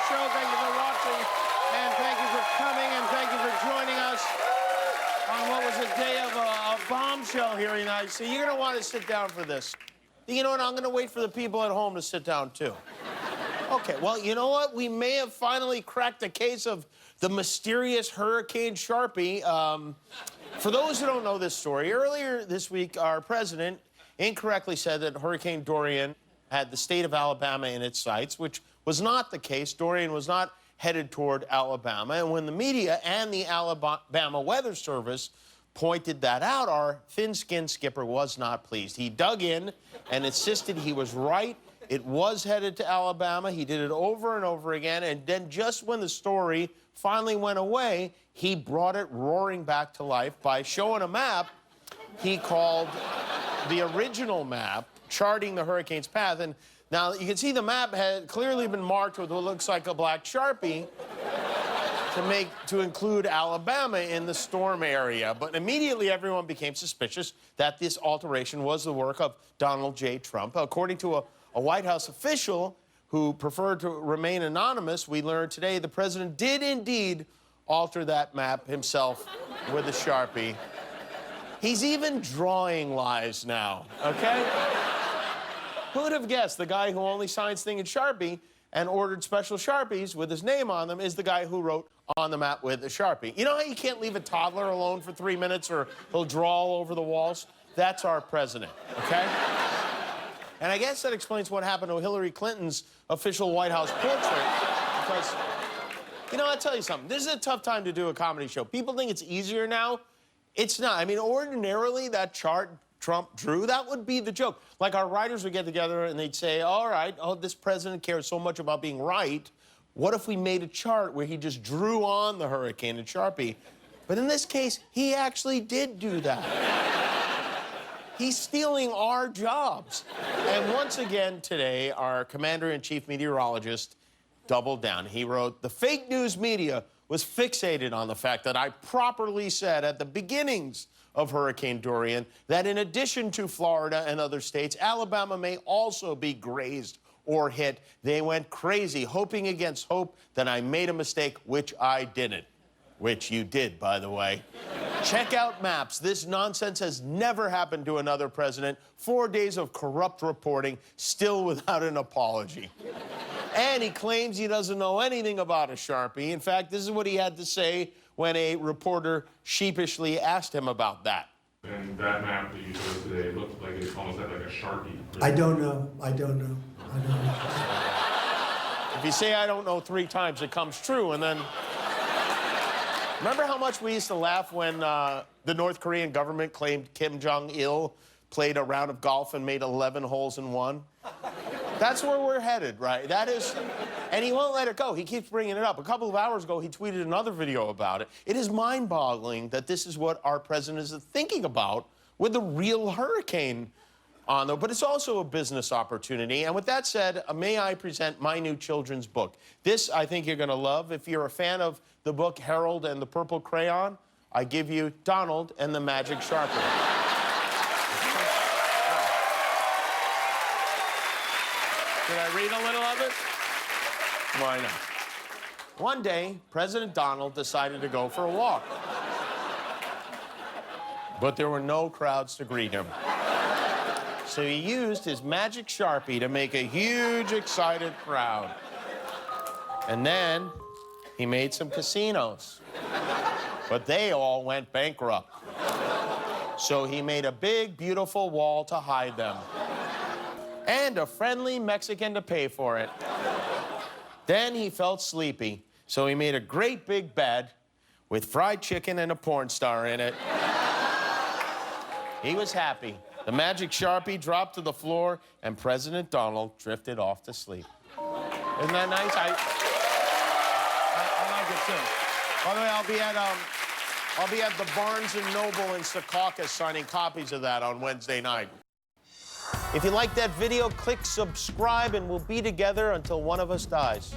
the show. Thank you for watching. And thank you for coming. And thank you for joining us on what was a day of a bombshell here tonight. So you're going to want to sit down for this. You know what? I'm going to wait for the people at home to sit down, too. Okay, well, you know what? We may have finally cracked the case of the mysterious Hurricane Sharpie. For those who don't know this story, earlier this week, our president incorrectly said that Hurricane Dorian had the state of Alabama in its sights, which was not the case. Dorian was not headed toward Alabama. And when the media and the Alabama Weather Service pointed that out, our thin-skinned skipper was not pleased. He dug in and insisted he was right. It was headed to Alabama. He did it over and over again. And then just when the story finally went away, he brought it roaring back to life by showing a map he called the original map, charting the hurricane's path. And now you can see the map had clearly been marked with what looks like a black Sharpie to include Alabama in the storm area. But immediately everyone became suspicious that this alteration was the work of Donald J. Trump. According to a White House official who preferred to remain anonymous, we learned today the president did indeed alter that map himself with a Sharpie. He's even drawing lies now, okay? Who would have guessed the guy who only signs things in Sharpie and ordered special Sharpies with his name on them is the guy who wrote on the map with a Sharpie? You know how you can't leave a toddler alone for 3 minutes or he'll draw all over the walls? That's our president, okay? And I guess that explains what happened to Hillary Clinton's official White House portrait. Because, you know, I'll tell you something. This is a tough time to do a comedy show. People think it's easier now. It's not. I mean, ordinarily, that chart Trump drew, that would be the joke. Like, our writers would get together and they'd say, all right, oh, this president cares so much about being right. What if we made a chart where he just drew on the hurricane in Sharpie? But in this case, he actually did do that. He's stealing our jobs. And once again today, our commander-in-chief meteorologist doubled down. He wrote, the fake news media was fixated on the fact that I properly said at the beginnings of Hurricane Dorian that in addition to Florida and other states, Alabama may also be grazed or hit. They went crazy, hoping against hope that I made a mistake, which I didn't. Which you did, by the way. Check out maps. This nonsense has never happened to another president. 4 days of corrupt reporting, still without an apology. And he claims he doesn't know anything about a Sharpie. In fact, this is what he had to say when a reporter sheepishly asked him about that. And that map that you showed us today looked like it almost had like a Sharpie. I don't know. I don't know. I don't know. If you say I don't know 3 times, it comes true, and then... Remember how much we used to laugh when the North Korean government claimed Kim Jong-il played a round of golf and made 11 holes in one? That's where we're headed, right? That is... And he won't let it go. He keeps bringing it up. A couple of hours ago, he tweeted another video about it. It is mind-boggling that this is what our president is thinking about with the real hurricane on there. But it's also a business opportunity. And with that said, may I present my new children's book. This, I think you're going to love. If you're a fan of the book Harold and the Purple Crayon, I give you Donald and the Magic Sharpie. Should I read a little of it? Why not? One day, President Donald decided to go for a walk. But there were no crowds to greet him. So he used his magic Sharpie to make a huge, excited crowd. And then he made some casinos. But they all went bankrupt. So he made a big, beautiful wall to hide them. And a friendly Mexican to pay for it. Then he felt sleepy, so he made a great big bed with fried chicken and a porn star in it. He was happy. The magic Sharpie dropped to the floor, and President Donald drifted off to sleep. Isn't that nice? I like it, too. By the way, I'll be at the Barnes & Noble in Secaucus signing copies of that on Wednesday night. If you like that video, click subscribe, and we'll be together until one of us dies.